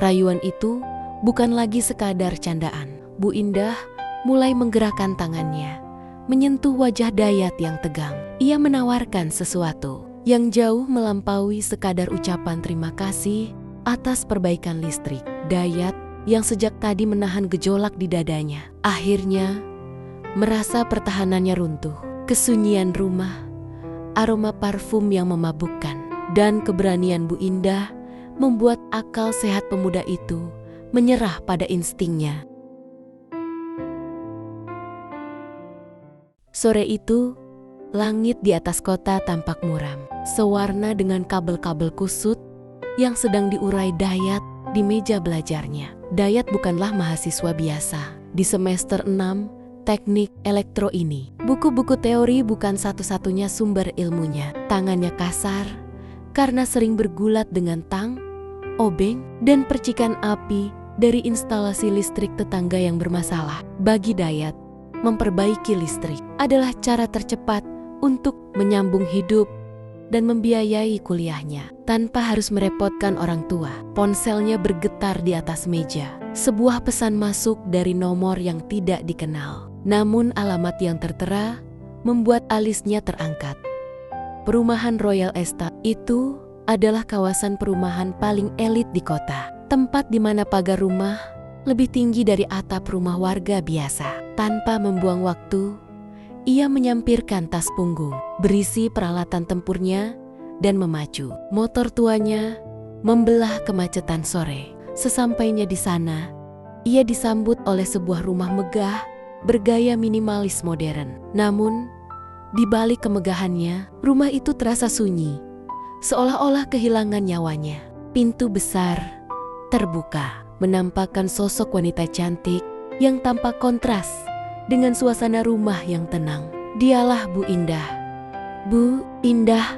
rayuan itu bukan lagi sekadar candaan. Bu Indah mulai menggerakkan tangannya, menyentuh wajah Dayat yang tegang. Ia menawarkan sesuatu yang jauh melampaui sekadar ucapan terima kasih atas perbaikan listrik. Dayat yang sejak tadi menahan gejolak di dadanya, akhirnya merasa pertahanannya runtuh. Kesunyian rumah, aroma parfum yang memabukkan, dan keberanian Bu Indah membuat akal sehat pemuda itu menyerah pada instingnya. Sore itu, langit di atas kota tampak muram, sewarna dengan kabel-kabel kusut yang sedang diurai Dayat di meja belajarnya. Dayat bukanlah mahasiswa biasa di semester 6 teknik elektro ini. Buku-buku teori bukan satu-satunya sumber ilmunya. Tangannya kasar karena sering bergulat dengan tang, obeng, dan percikan api dari instalasi listrik tetangga yang bermasalah. Bagi Dayat, memperbaiki listrik adalah cara tercepat untuk menyambung hidup dan membiayai kuliahnya tanpa harus merepotkan orang tua. Ponselnya bergetar di atas meja. Sebuah pesan masuk dari nomor yang tidak dikenal. Namun alamat yang tertera membuat alisnya terangkat. Perumahan Royal Estate itu adalah kawasan perumahan paling elit di kota. Tempat di mana pagar rumah lebih tinggi dari atap rumah warga biasa. Tanpa membuang waktu, ia menyampirkan tas punggung berisi peralatan tempurnya dan memacu. Motor tuanya membelah kemacetan sore. Sesampainya di sana, ia disambut oleh sebuah rumah megah bergaya minimalis modern. Namun, di balik kemegahannya, rumah itu terasa sunyi, seolah-olah kehilangan nyawanya. Pintu besar terbuka, menampakkan sosok wanita cantik yang tampak kontras dengan suasana rumah yang tenang. Dialah Bu Indah. Bu Indah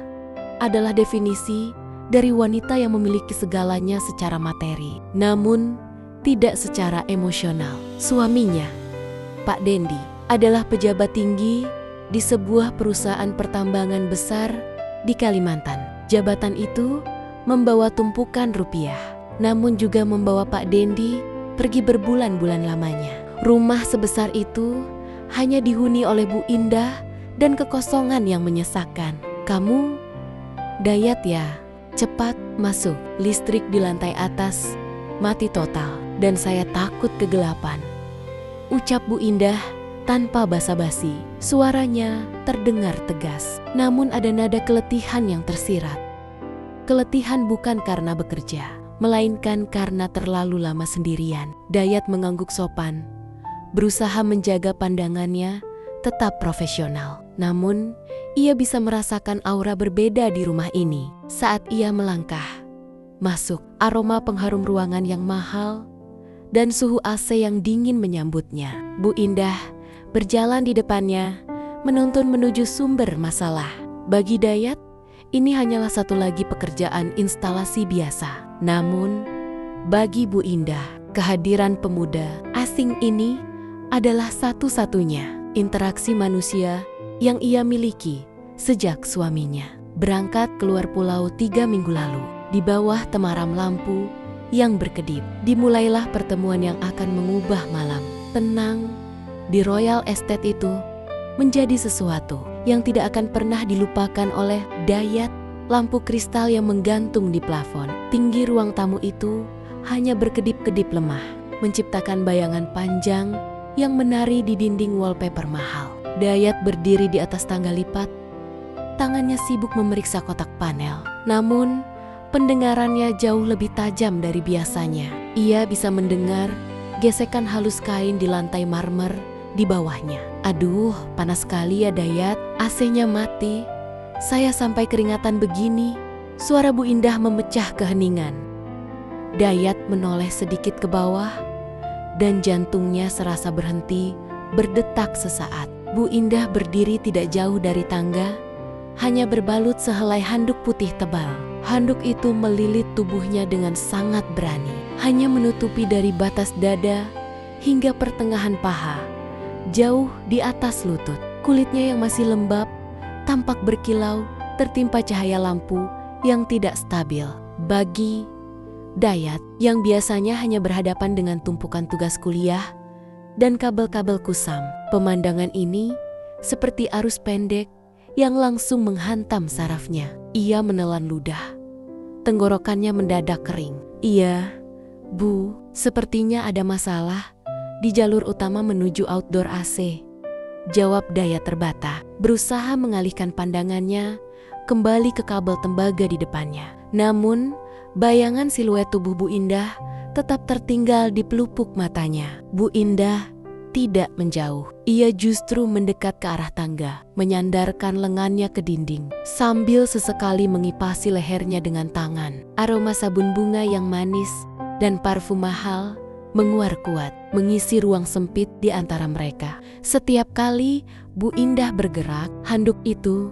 adalah definisi dari wanita yang memiliki segalanya secara materi, namun tidak secara emosional. Suaminya, Pak Dendi, adalah pejabat tinggi di sebuah perusahaan pertambangan besar di Kalimantan. Jabatan itu membawa tumpukan rupiah, namun juga membawa Pak Dendi pergi berbulan-bulan lamanya. Rumah sebesar itu hanya dihuni oleh Bu Indah dan kekosongan yang menyesakkan. Kamu, Dayat ya? Cepat masuk. Listrik di lantai atas mati total dan saya takut kegelapan, ucap Bu Indah tanpa basa-basi. Suaranya terdengar tegas, namun ada nada keletihan yang tersirat. Keletihan bukan karena bekerja, melainkan karena terlalu lama sendirian. Dayat mengangguk sopan, berusaha menjaga pandangannya tetap profesional. Namun, ia bisa merasakan aura berbeda di rumah ini. Saat ia melangkah masuk, aroma pengharum ruangan yang mahal dan suhu AC yang dingin menyambutnya. Bu Indah berjalan di depannya, menuntun menuju sumber masalah. Bagi Dayat, ini hanyalah satu lagi pekerjaan instalasi biasa. Namun, bagi Bu Indah, kehadiran pemuda asing ini adalah satu-satunya interaksi manusia yang ia miliki sejak suaminya berangkat keluar pulau 3 minggu lalu. Di bawah temaram lampu yang berkedip, dimulailah pertemuan yang akan mengubah malam tenang di Royal Estate itu menjadi sesuatu yang tidak akan pernah dilupakan oleh Dayat. Lampu kristal yang menggantung di plafon tinggi ruang tamu itu hanya berkedip-kedip lemah, menciptakan bayangan panjang yang menari di dinding wallpaper mahal. Dayat berdiri di atas tangga lipat, tangannya sibuk memeriksa kotak panel. Namun, pendengarannya jauh lebih tajam dari biasanya. Ia bisa mendengar gesekan halus kain di lantai marmer di bawahnya. Aduh, panas sekali ya Dayat, AC-nya mati. Saya sampai keringatan begini. Suara Bu Indah memecah keheningan. Dayat menoleh sedikit ke bawah dan jantungnya serasa berhenti berdetak sesaat. Bu Indah berdiri tidak jauh dari tangga, hanya berbalut sehelai handuk putih tebal. Handuk itu melilit tubuhnya dengan sangat berani, hanya menutupi dari batas dada hingga pertengahan paha, jauh di atas lutut. Kulitnya yang masih lembab tampak berkilau tertimpa cahaya lampu yang tidak stabil. Bagi Dayat, yang biasanya hanya berhadapan dengan tumpukan tugas kuliah dan kabel-kabel kusam, pemandangan ini seperti arus pendek yang langsung menghantam sarafnya. Ia menelan ludah. Tenggorokannya mendadak kering. "Iya, Bu, sepertinya ada masalah di jalur utama menuju outdoor AC," jawab Dayat terbata, berusaha mengalihkan pandangannya kembali ke kabel tembaga di depannya. Namun, bayangan siluet tubuh Bu Indah tetap tertinggal di pelupuk matanya. Bu Indah tidak menjauh. Ia justru mendekat ke arah tangga, menyandarkan lengannya ke dinding, sambil sesekali mengipasi lehernya dengan tangan. Aroma sabun bunga yang manis dan parfum mahal menguar kuat, mengisi ruang sempit di antara mereka. Setiap kali Bu Indah bergerak, handuk itu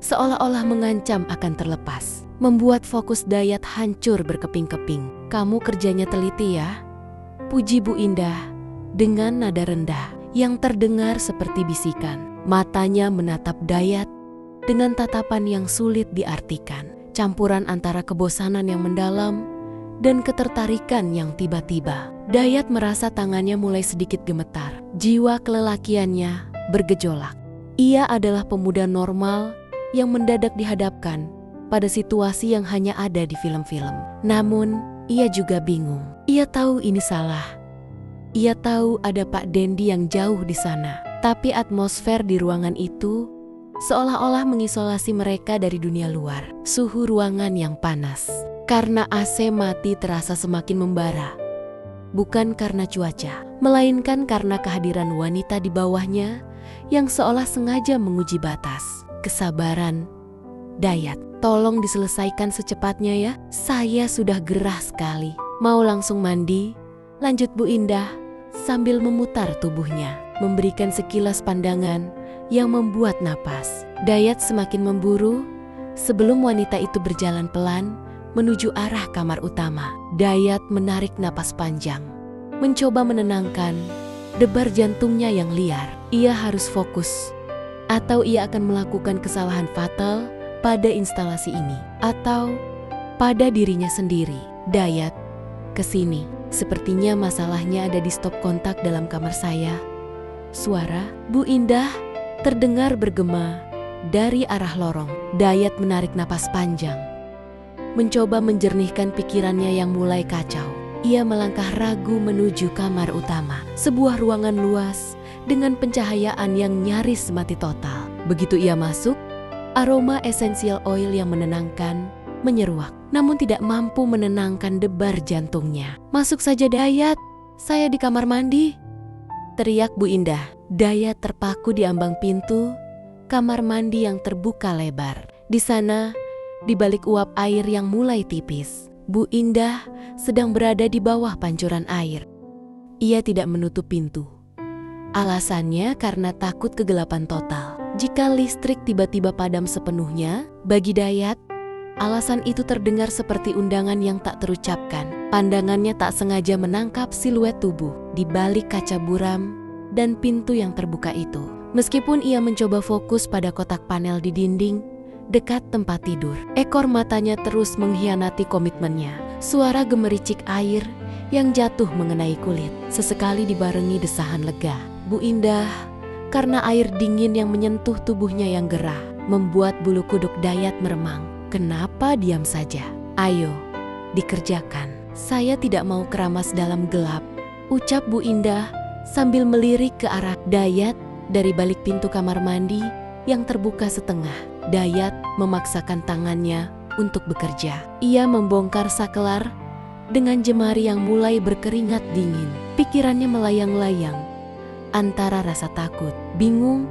seolah-olah mengancam akan terlepas, membuat fokus Dayat hancur berkeping-keping. "Kamu kerjanya teliti ya," puji Bu Indah dengan nada rendah yang terdengar seperti bisikan. Matanya menatap Dayat dengan tatapan yang sulit diartikan, campuran antara kebosanan yang mendalam dan ketertarikan yang tiba-tiba. Dayat merasa tangannya mulai sedikit gemetar, jiwa kelelakiannya bergejolak. Ia adalah pemuda normal yang mendadak dihadapkan pada situasi yang hanya ada di film-film. Namun, ia juga bingung. Ia tahu ini salah. Ia tahu ada Pak Dendi yang jauh di sana. Tapi atmosfer di ruangan itu seolah-olah mengisolasi mereka dari dunia luar. Suhu ruangan yang panas. Karena AC mati terasa semakin membara. Bukan karena cuaca, melainkan karena kehadiran wanita di bawahnya yang seolah sengaja menguji batas kesabaran. "Dayat, tolong diselesaikan secepatnya ya. Saya sudah gerah sekali. Mau langsung mandi?" lanjut Bu Indah sambil memutar tubuhnya, memberikan sekilas pandangan yang membuat napas Dayat semakin memburu sebelum wanita itu berjalan pelan menuju arah kamar utama. Dayat menarik napas panjang, mencoba menenangkan debar jantungnya yang liar. Ia harus fokus, atau ia akan melakukan kesalahan fatal pada instalasi ini, atau pada dirinya sendiri. "Dayat, kesini. Sepertinya masalahnya ada di stop kontak dalam kamar saya." Suara Bu Indah terdengar bergema dari arah lorong. Dayat menarik napas panjang, mencoba menjernihkan pikirannya yang mulai kacau. Ia melangkah ragu menuju kamar utama, sebuah ruangan luas dengan pencahayaan yang nyaris mati total. Begitu ia masuk, aroma essential oil yang menenangkan menyeruak, namun tidak mampu menenangkan debar jantungnya. "Masuk saja Dayat, saya di kamar mandi," teriak Bu Indah. Dayat terpaku di ambang pintu kamar mandi yang terbuka lebar. Di sana, di balik uap air yang mulai tipis, Bu Indah sedang berada di bawah pancuran air. Ia tidak menutup pintu. Alasannya karena takut kegelapan total. Jika listrik tiba-tiba padam sepenuhnya, bagi Dayat, alasan itu terdengar seperti undangan yang tak terucapkan. Pandangannya tak sengaja menangkap siluet tubuh di balik kaca buram dan pintu yang terbuka itu. Meskipun ia mencoba fokus pada kotak panel di dinding dekat tempat tidur, ekor matanya terus mengkhianati komitmennya. Suara gemericik air yang jatuh mengenai kulit sesekali dibarengi desahan lega. Bu Indah, karena air dingin yang menyentuh tubuhnya yang gerah, membuat bulu kuduk Dayat meremang. "Kenapa diam saja? Ayo, dikerjakan. Saya tidak mau keramas dalam gelap," ucap Bu Indah sambil melirik ke arah Dayat dari balik pintu kamar mandi yang terbuka setengah. Dayat memaksakan tangannya untuk bekerja. Ia membongkar sakelar dengan jemari yang mulai berkeringat dingin. Pikirannya melayang-layang antara rasa takut, bingung,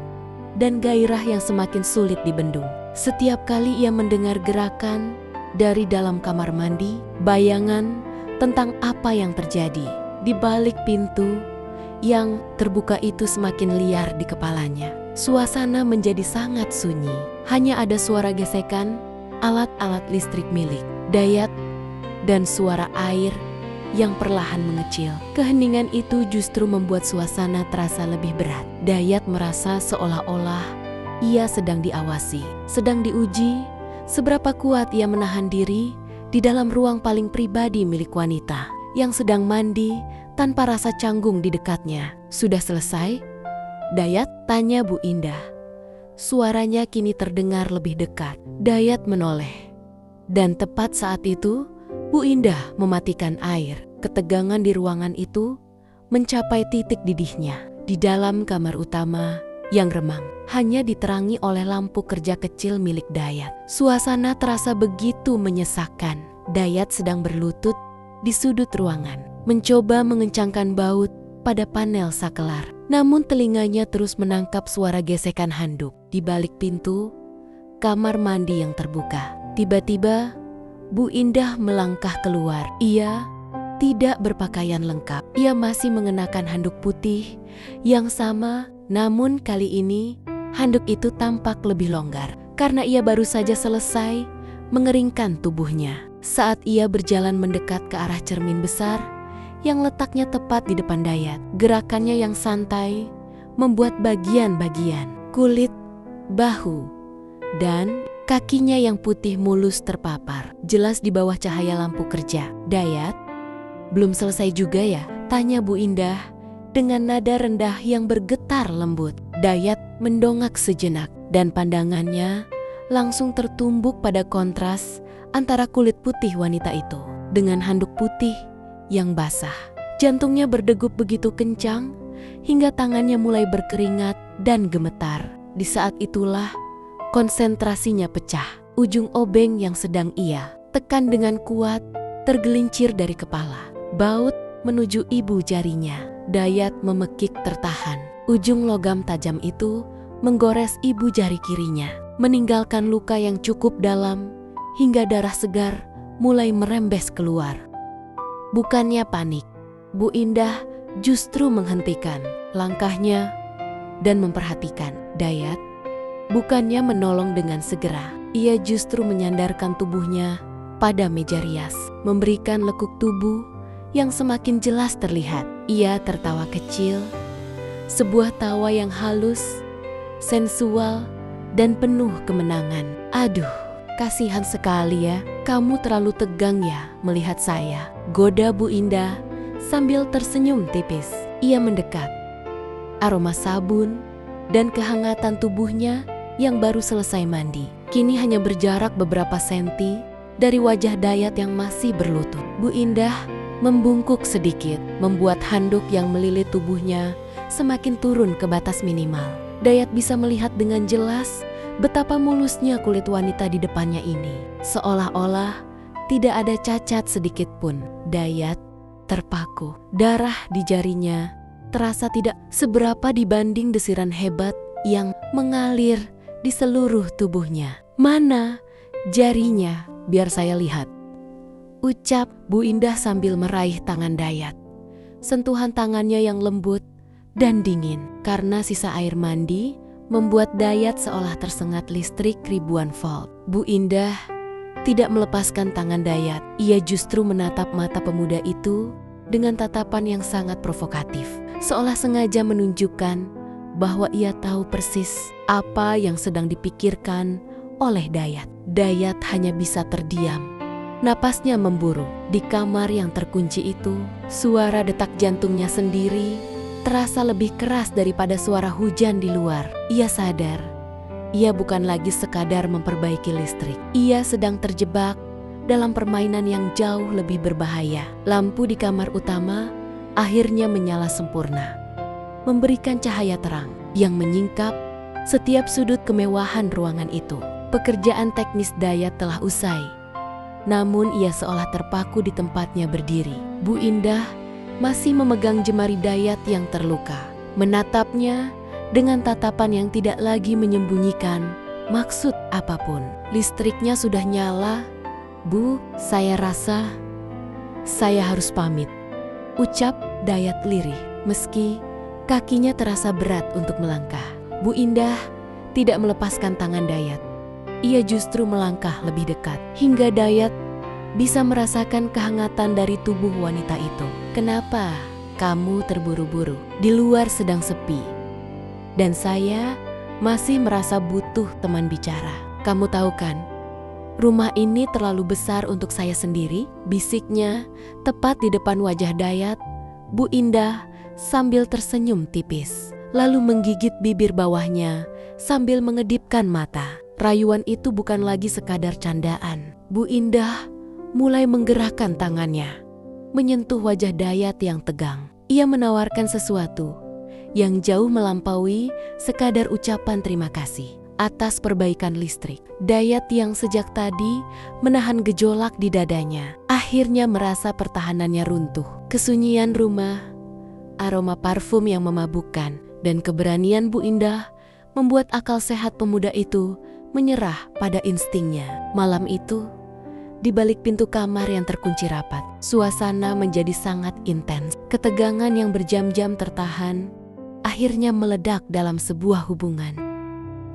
dan gairah yang semakin sulit dibendung. Setiap kali ia mendengar gerakan dari dalam kamar mandi, bayangan tentang apa yang terjadi di balik pintu yang terbuka itu semakin liar di kepalanya. Suasana menjadi sangat sunyi. Hanya ada suara gesekan alat-alat listrik milik Dayat dan suara air yang perlahan mengecil. Keheningan itu justru membuat suasana terasa lebih berat. Dayat merasa seolah-olah ia sedang diawasi, sedang diuji seberapa kuat ia menahan diri di dalam ruang paling pribadi milik wanita yang sedang mandi tanpa rasa canggung di dekatnya. "Sudah selesai, Dayat?" tanya Bu Indah. Suaranya kini terdengar lebih dekat. Dayat menoleh. Dan tepat saat itu, Bu Indah mematikan air. Ketegangan di ruangan itu mencapai titik didihnya. Di dalam kamar utama yang remang, hanya diterangi oleh lampu kerja kecil milik Dayat. Suasana terasa begitu menyesakkan. Dayat sedang berlutut di sudut ruangan, mencoba mengencangkan baut pada panel sakelar. Namun telinganya terus menangkap suara gesekan handuk di balik pintu kamar mandi yang terbuka. Tiba-tiba, Bu Indah melangkah keluar. Ia tidak berpakaian lengkap. Ia masih mengenakan handuk putih yang sama, namun kali ini handuk itu tampak lebih longgar karena ia baru saja selesai mengeringkan tubuhnya. Saat ia berjalan mendekat ke arah cermin besar yang letaknya tepat di depan Dayat, gerakannya yang santai membuat bagian-bagian kulit, bahu, dan kakinya yang putih mulus terpapar, jelas di bawah cahaya lampu kerja. "Dayat, belum selesai juga ya?" tanya Bu Indah dengan nada rendah yang bergetar lembut. Dayat mendongak sejenak dan pandangannya langsung tertumbuk pada kontras antara kulit putih wanita itu dengan handuk putih yang basah. Jantungnya berdegup begitu kencang hingga tangannya mulai berkeringat dan gemetar. Di saat itulah konsentrasinya pecah. Ujung obeng yang sedang ia tekan dengan kuat tergelincir dari kepala. Baut menuju ibu jarinya. Dayat memekik tertahan. Ujung logam tajam itu menggores ibu jari kirinya, meninggalkan luka yang cukup dalam hingga darah segar mulai merembes keluar. Bukannya panik, Bu Indah justru menghentikan langkahnya dan memperhatikan Dayat. Bukannya menolong dengan segera, ia justru menyandarkan tubuhnya pada meja rias, memberikan lekuk tubuh yang semakin jelas terlihat. Ia tertawa kecil, sebuah tawa yang halus, sensual, dan penuh kemenangan. "Aduh, kasihan sekali ya, kamu terlalu tegang ya melihat saya," goda Bu Indah sambil tersenyum tipis. Ia mendekat. Aroma sabun dan kehangatan tubuhnya yang baru selesai mandi kini hanya berjarak beberapa senti dari wajah Dayat yang masih berlutut. Bu Indah membungkuk sedikit, membuat handuk yang melilit tubuhnya semakin turun ke batas minimal. Dayat bisa melihat dengan jelas betapa mulusnya kulit wanita di depannya ini. Seolah-olah tidak ada cacat sedikit pun. Dayat terpaku. Darah di jarinya terasa tidak seberapa dibanding desiran hebat yang mengalir di seluruh tubuhnya. "Mana jarinya? Biar saya lihat," ucap Bu Indah sambil meraih tangan Dayat. Sentuhan tangannya yang lembut dan dingin karena sisa air mandi membuat Dayat seolah tersengat listrik ribuan volt. Bu Indah tidak melepaskan tangan Dayat. Ia justru menatap mata pemuda itu dengan tatapan yang sangat provokatif, seolah sengaja menunjukkan bahwa ia tahu persis apa yang sedang dipikirkan oleh Dayat. Dayat hanya bisa terdiam. Napasnya memburu. Di kamar yang terkunci itu, suara detak jantungnya sendiri terasa lebih keras daripada suara hujan di luar. Ia sadar, ia bukan lagi sekadar memperbaiki listrik. Ia sedang terjebak dalam permainan yang jauh lebih berbahaya. Lampu di kamar utama akhirnya menyala sempurna, memberikan cahaya terang yang menyingkap setiap sudut kemewahan ruangan itu. Pekerjaan teknis Dayat telah usai, namun ia seolah terpaku di tempatnya berdiri. Bu Indah masih memegang jemari Dayat yang terluka, menatapnya dengan tatapan yang tidak lagi menyembunyikan maksud apapun. "Listriknya sudah nyala, Bu. Saya rasa saya harus pamit," ucap Dayat lirih, meski kakinya terasa berat untuk melangkah. Bu Indah tidak melepaskan tangan Dayat. Ia justru melangkah lebih dekat hingga Dayat bisa merasakan kehangatan dari tubuh wanita itu. "Kenapa kamu terburu-buru? Di luar sedang sepi, dan saya masih merasa butuh teman bicara. Kamu tahu kan, Rumah ini terlalu besar untuk saya sendiri, bisiknya tepat di depan wajah Dayat. Bu Indah sambil tersenyum tipis, lalu menggigit bibir bawahnya sambil mengedipkan mata. Rayuan itu bukan lagi sekadar candaan. Bu Indah mulai menggerakkan tangannya, menyentuh wajah Dayat yang tegang. Ia menawarkan sesuatu yang jauh melampaui sekadar ucapan terima kasih atas perbaikan listrik. Dayat yang sejak tadi menahan gejolak di dadanya, akhirnya merasa pertahanannya runtuh. Kesunyian rumah, aroma parfum yang memabukkan, dan keberanian Bu Indah membuat akal sehat pemuda itu menyerah pada instingnya. Malam itu, di balik pintu kamar yang terkunci rapat, suasana menjadi sangat intens. Ketegangan yang berjam-jam tertahan akhirnya meledak dalam sebuah hubungan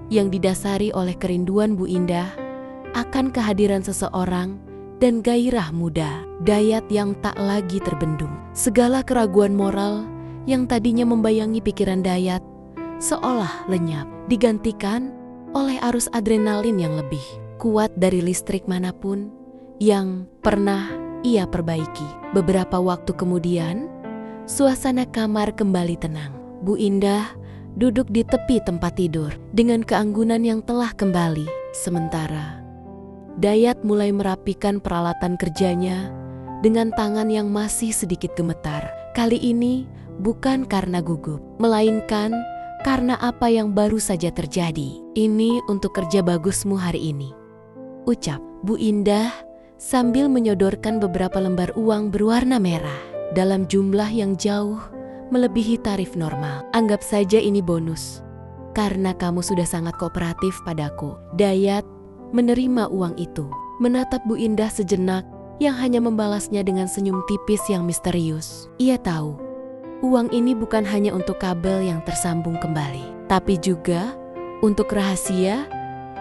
yang didasari oleh kerinduan Bu Indah akan kehadiran seseorang dan gairah muda. Dayat yang tak lagi terbendung. Segala keraguan moral yang tadinya membayangi pikiran Dayat seolah lenyap, digantikan oleh arus adrenalin yang lebih kuat dari listrik manapun yang pernah ia perbaiki. Beberapa waktu kemudian, suasana kamar kembali tenang. Bu Indah duduk di tepi tempat tidur dengan keanggunan yang telah kembali. Sementara Dayat mulai merapikan peralatan kerjanya dengan tangan yang masih sedikit gemetar. Kali ini bukan karena gugup, melainkan karena apa yang baru saja terjadi. "Ini untuk kerja bagusmu hari ini," ucap Bu Indah sambil menyodorkan beberapa lembar uang berwarna merah dalam jumlah yang jauh melebihi tarif normal. "Anggap saja ini bonus, karena kamu sudah sangat kooperatif padaku." Dayat menerima uang itu, menatap Bu Indah sejenak yang hanya membalasnya dengan senyum tipis yang misterius. Ia tahu, uang ini bukan hanya untuk kabel yang tersambung kembali, tapi juga untuk rahasia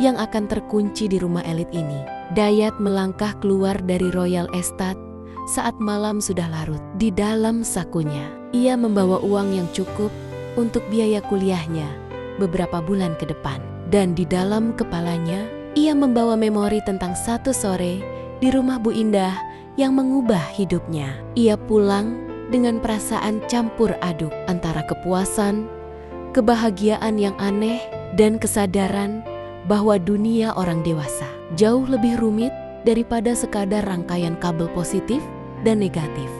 yang akan terkunci di rumah elit ini. Dayat melangkah keluar dari Royal Estate saat malam sudah larut. Di dalam sakunya, ia membawa uang yang cukup untuk biaya kuliahnya beberapa bulan ke depan. Dan di dalam kepalanya, ia membawa memori tentang satu sore di rumah Bu Indah yang mengubah hidupnya. Ia pulang dengan perasaan campur aduk antara kepuasan, kebahagiaan yang aneh, dan kesadaran bahwa dunia orang dewasa jauh lebih rumit daripada sekadar rangkaian kabel positif dan negatif.